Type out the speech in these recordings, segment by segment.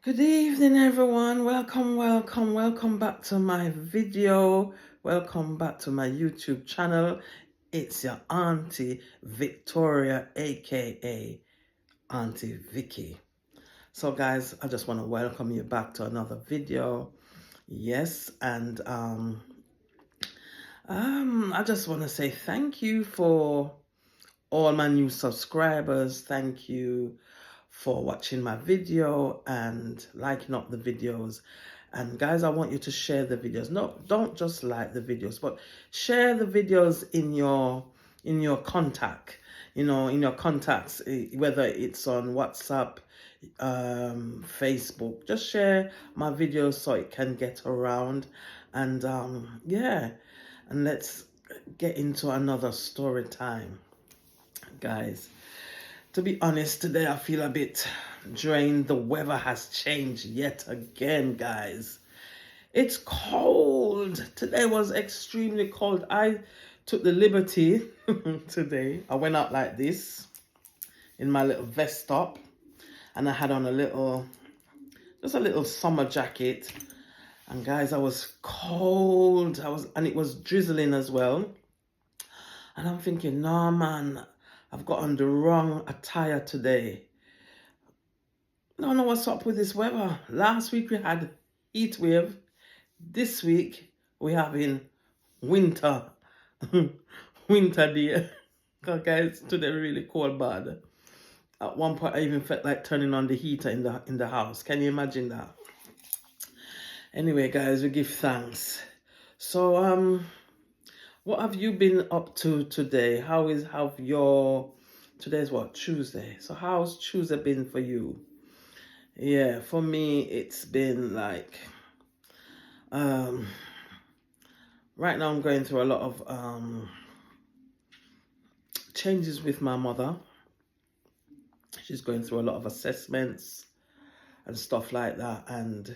Good evening, everyone. Welcome back to my video. Welcome back to my YouTube channel. It's your Auntie Victoria, aka Auntie Vicky. So, guys, I just want to welcome you back to another video. Yes, and I just want to say thank you for all my new subscribers. Thank you for watching my video and liking up the videos. And guys, I want you to share the videos. No, don't just like the videos, but share the videos in your contact, in your contacts, whether it's on WhatsApp, Facebook. Just share my videos so it can get around. And yeah, and let's get into another story time, guys. To be honest, today I feel a bit drained. The weather has changed yet again, guys. It's cold. Today was extremely cold. I took the liberty today. I went out like this in my little vest top, and I had on just a little summer jacket. And guys, I was cold. And it was drizzling as well. And I'm thinking, no, man, I've got on the wrong attire today. I don't know what's up with this weather. Last week we had heat wave. This week we're having winter. Winter day. Because guys, today really cold bad. At one point I even felt like turning on the heater in the house. Can you imagine that? Anyway, guys, we give thanks. So what have you been up to today? Today's what? Tuesday. So how's Tuesday been for you? Yeah, for me, it's been like, right now I'm going through a lot of changes with my mother. She's going through a lot of assessments and stuff like that. And,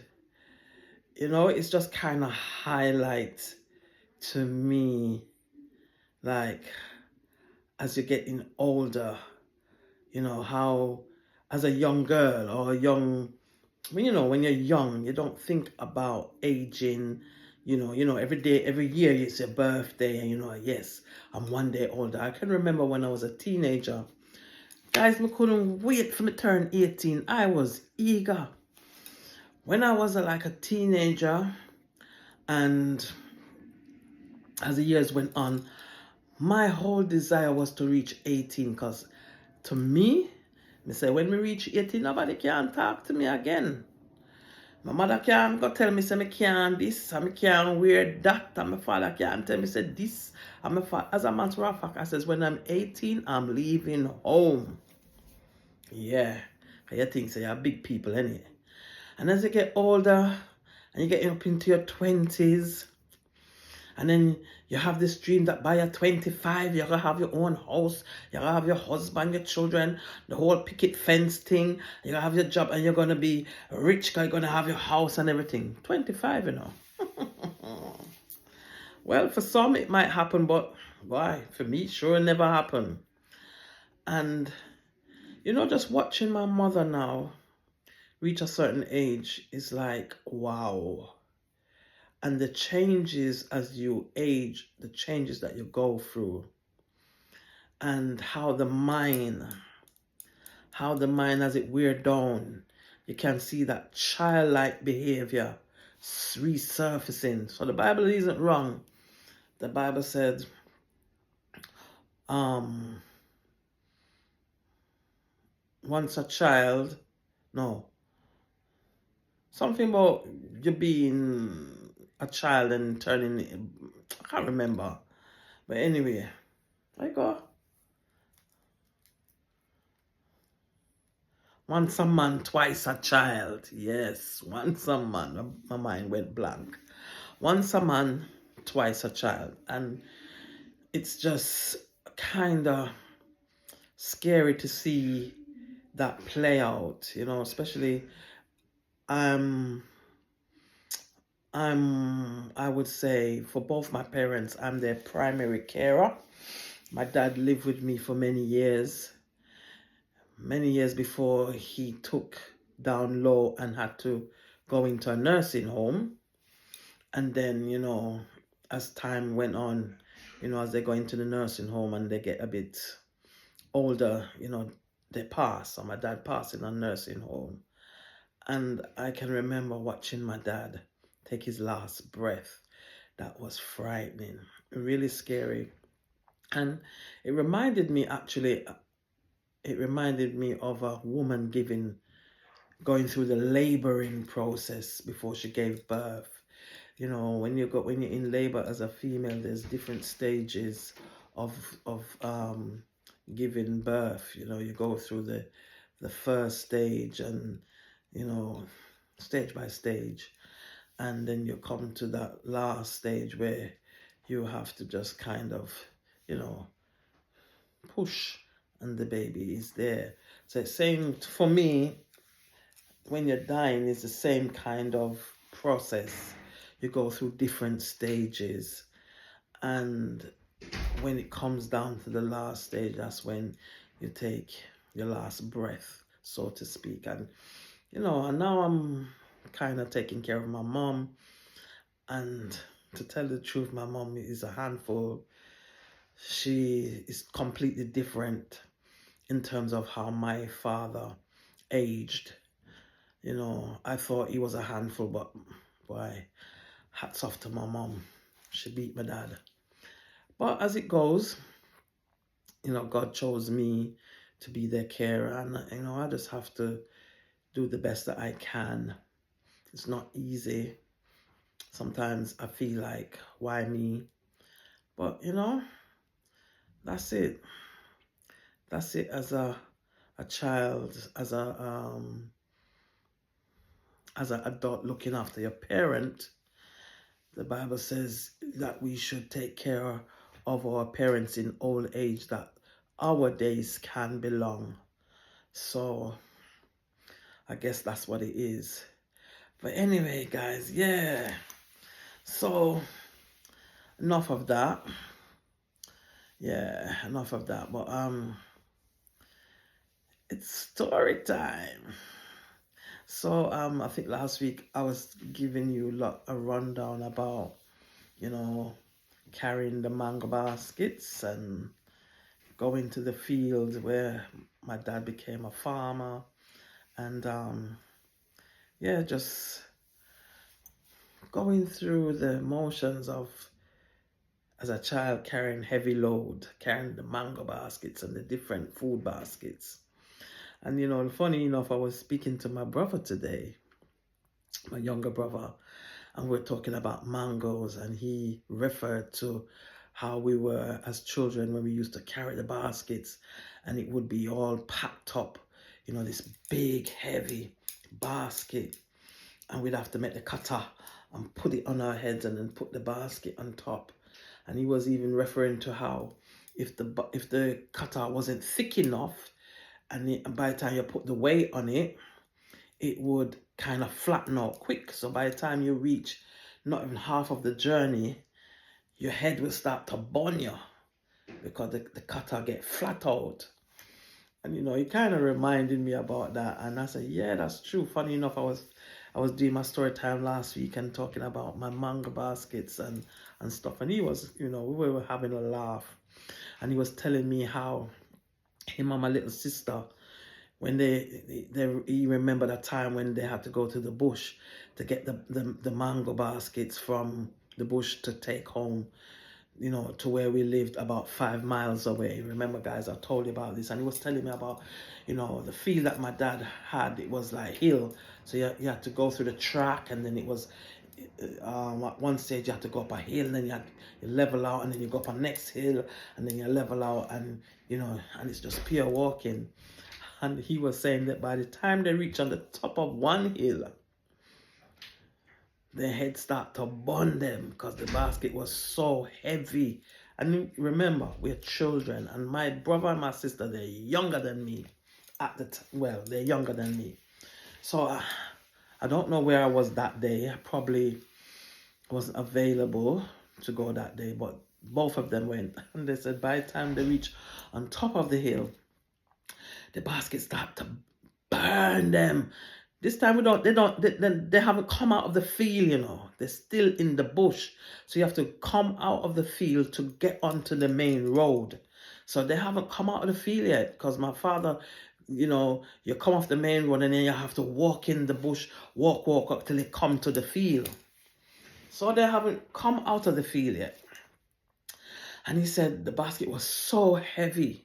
it's just kind of highlight to me, like, as you're getting older, how as a young girl or when you're young, you don't think about aging. Every day, every year it's your birthday, and yes, I'm one day older. I can remember when I was a teenager, guys, I couldn't wait for me to turn 18. I was eager. When I was like a teenager, and as the years went on, my whole desire was to reach 18, because to me say, when me reach 18, nobody can talk to me again. My mother can't go tell me, say, me can't this, and me can't wear that, and my father can't tell me, say, this. And my father, as a matter of fact, I says, when I'm 18, I'm leaving home. Yeah. You think, say, you're big people, anyway. And as you get older, and you get up into your 20s, and then you have this dream that by your 25, you're going to have your own house, you're going to have your husband, your children, the whole picket fence thing, you're going to have your job, and you're going to be rich because you're going to have your house and everything. 25, Well, for some it might happen, but why? For me, sure never happened. And, just watching my mother now reach a certain age is like, wow. And the changes as you age, the changes that you go through, and how the mind as it wear down, you can see that childlike behavior resurfacing. So the Bible isn't wrong. The Bible said, once a child, no, something about you being a child and turning, I can't remember. But anyway, there you go. Once a man, twice a child. Yes, once a man. My mind went blank. Once a man, twice a child. And it's just kind of scary to see that play out, especially I would say for both my parents, I'm their primary carer. My dad lived with me for many years before he took down low and had to go into a nursing home. And then, as time went on, as they go into the nursing home and they get a bit older, they pass. So my dad passed in a nursing home. And I can remember watching my dad take his last breath. That was frightening, really scary. And it reminded me of a woman going through the laboring process before she gave birth. When you're in labor as a female, there's different stages of giving birth. You go through the first stage and stage by stage, and then you come to that last stage where you have to just kind of push and the baby is there. So it's saying for me, when you're dying, it's the same kind of process. You go through different stages, and when it comes down to the last stage, that's when you take your last breath, so to speak. And and now I'm kind of taking care of my mom, and to tell the truth, my mom is a handful. She is completely different in terms of how my father aged. I thought he was a handful, but boy, hats off to my mom. She beat my dad. But as it goes, God chose me to be their carer, and I just have to do the best that I can. It's not easy. Sometimes I feel like, why me? But that's it. That's it as a child, as an adult looking after your parent. The Bible says that we should take care of our parents in old age, that our days can be long. So I guess that's what it is. But anyway, guys, yeah. So enough of that. Yeah, enough of that. But it's story time. So I think last week I was giving you a rundown about carrying the mango baskets and going to the field where my dad became a farmer, and yeah, just going through the motions of, as a child, carrying heavy load, carrying the mango baskets and the different food baskets. And funny enough, I was speaking to my brother today, my younger brother, and we're talking about mangoes, and he referred to how we were as children when we used to carry the baskets, and it would be all packed up, this big heavy basket, and we'd have to make the cutter and put it on our heads and then put the basket on top. And he was even referring to how if the cutter wasn't thick enough, and by the time you put the weight on it, it would kind of flatten out quick. So by the time you reach not even half of the journey, your head will start to burn you because the cutter get flat out. And it kind of reminded me about that. And I said, yeah, that's true. Funny enough, I was doing my story time last week and talking about my mango baskets and stuff. And he was, we were having a laugh. And he was telling me how him and my little sister, when he remembered a time when they had to go to the bush to get the mango baskets from the bush to take home, to where we lived about 5 miles away. Remember, guys, I told you about this, and he was telling me about, the field that my dad had. It was like hill, so you had to go through the track, and then it was, at one stage you had to go up a hill, and then you level out, and then you go up a next hill, and then you level out, and and it's just pure walking. And he was saying that by the time they reach on the top of one hill, their head start to burn them because the basket was so heavy. And remember, we're children, and my brother and my sister, they're younger than me they're younger than me. So I don't know where I was that day. I probably wasn't available to go that day, but both of them went. And they said by the time they reach on top of the hill, the basket start to burn them. This time they haven't come out of the field, you know. They're still in the bush. So you have to come out of the field to get onto the main road. So they haven't come out of the field yet, because my father, you know, you come off the main road and then you have to walk in the bush, walk up till they come to the field. So they haven't come out of the field yet. And he said the basket was so heavy.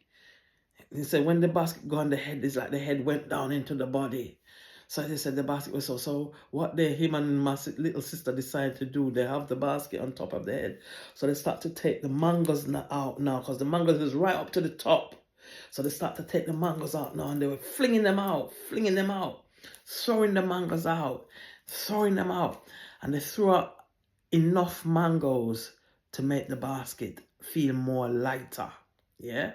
He said when the basket got on the head, it's like the head went down into the body. So they said the basket was so what him and my little sister decided to do, they have the basket on top of their head. So they start to take the mangoes out now, because the mangoes is right up to the top. So they start to take the mangoes out now, and they were flinging them out, throwing the mangoes out, throwing them out. And they threw out enough mangoes to make the basket feel more lighter. Yeah.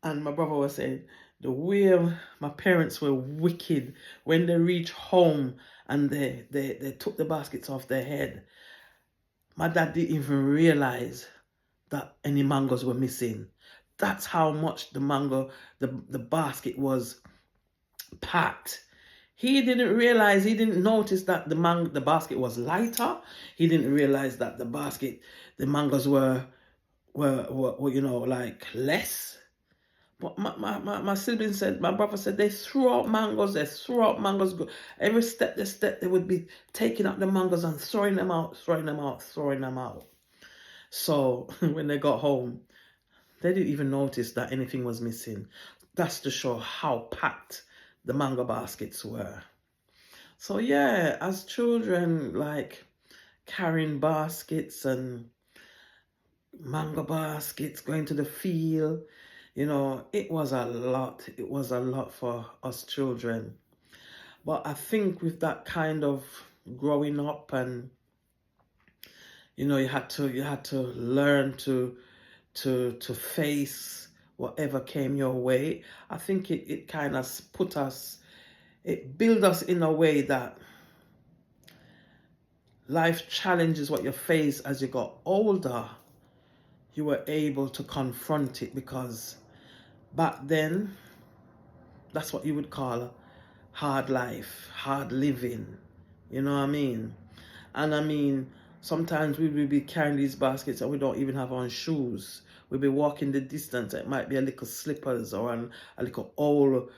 And my brother was saying, the way my parents were wicked when they reached home and they took the baskets off their head. My dad didn't even realize that any mangoes were missing. That's how much the basket was packed. He didn't realize, he didn't notice that the basket was lighter. He didn't realize that the mangoes were you know, like less. But my siblings said, my brother said, they threw out mangoes. Every step they would be taking out the mangoes and throwing them out. So when they got home, they didn't even notice that anything was missing. That's to show how packed the mango baskets were. So yeah, as children, like carrying baskets and mango baskets, going to the field, you know, it was a lot. It was a lot for us children. But I think with that kind of growing up, and you know, you had to learn to face whatever came your way. I think it kind of it built us in a way that life challenges what you face as you got older, you were able to confront it, because back then, that's what you would call hard life, hard living. You know what I mean? And I mean, sometimes we will be carrying these baskets and we don't even have on shoes. We'll be walking the distance. It might be a little slippers or a little old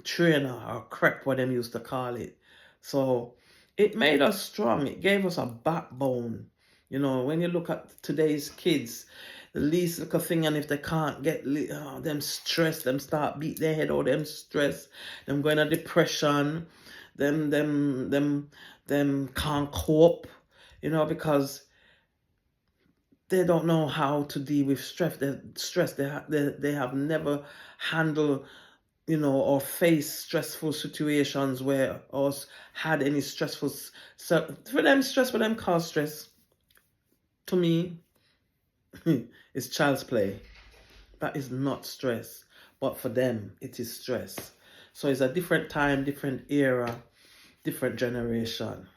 trainer or crepe, what them used to call it. So it made us strong. It gave us a backbone. You know, when you look at today's kids, the least little thing, and if they can't get them stressed, them start beat their head, or them stress, them going to depression, them can't cope, you know, because they don't know how to deal with stress. They have never handled, you know, or faced stressful situations where us had any stressful. So for them, cause stress. To me, it's child's play. That is not stress, but for them, it is stress. So it's a different time, different era, different generation.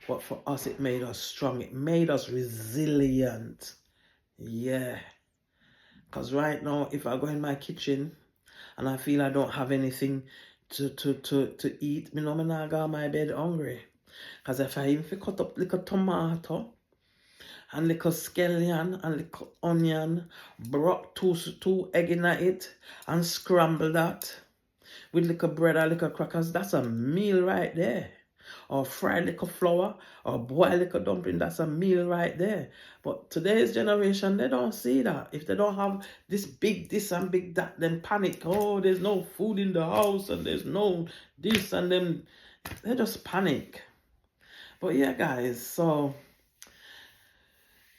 But for us, it made us strong. It made us resilient. Yeah. Because right now, if I go in my kitchen and I feel I don't have anything to eat, me know me not go on my bed hungry. Because if I even cut up little tomato and little scallion and little onion, brought two egg in it and scramble that with little bread or little crackers, that's a meal right there. Or fried little flour, or boiled little dumpling, that's a meal right there. But today's generation, they don't see that. If they don't have this and big that, then panic. Oh, there's no food in the house, and there's no this, and then they just panic. But yeah, guys, so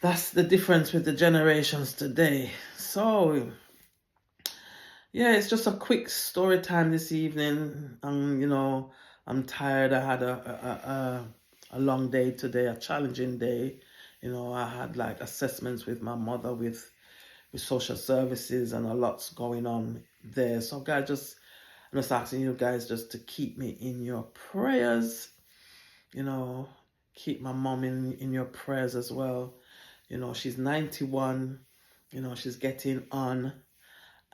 that's the difference with the generations today. So yeah, it's just a quick story time this evening. You know, I'm tired. I had a long day today, a challenging day. You know, I had like assessments with my mother with social services, and a lot's going on there. So guys, I'm just asking you guys just to keep me in your prayers. You know, keep my mom in your prayers as well. You know, she's 91. You know, she's getting on.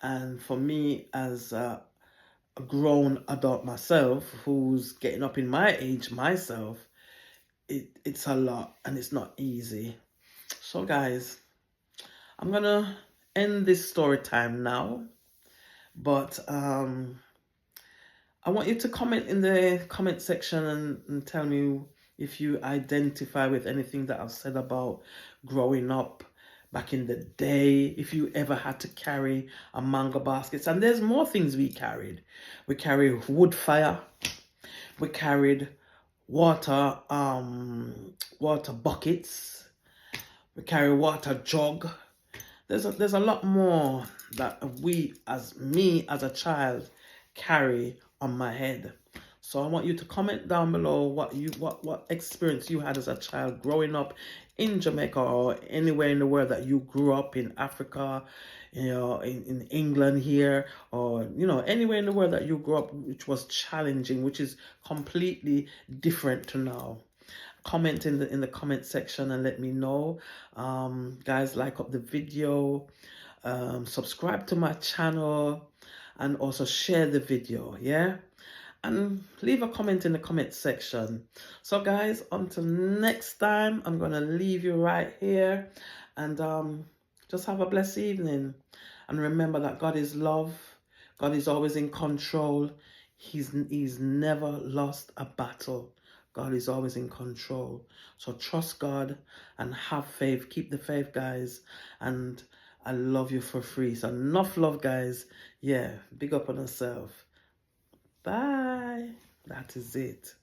And for me, as a grown adult myself who's getting up in my age myself, it's a lot and it's not easy. So guys, I'm gonna end this story time now, but I want you to comment in the comment section and tell me if you identify with anything that I've said about growing up back in the day, if you ever had to carry a mango baskets. And there's more things we carried. We carried wood fire, we carried water water buckets, we carry water jug. There's a lot more that me as a child carry on my head. So I want you to comment down below what experience you had as a child growing up in Jamaica or anywhere in the world that you grew up, in Africa, in England here, or anywhere in the world that you grew up, which was challenging, which is completely different to now. Comment in the comment section and let me know. Guys, like up the video, subscribe to my channel, and also share the video, yeah, and leave a comment in the comment section. So guys, until next time, I'm gonna leave you right here, and just have a blessed evening, and remember that God is love. God is always in control. He's never lost a battle. God is always in control. So trust God and have faith. Keep the faith, guys. And I love you for free. So enough love, guys. Yeah, big up on yourself. Bye. That is it.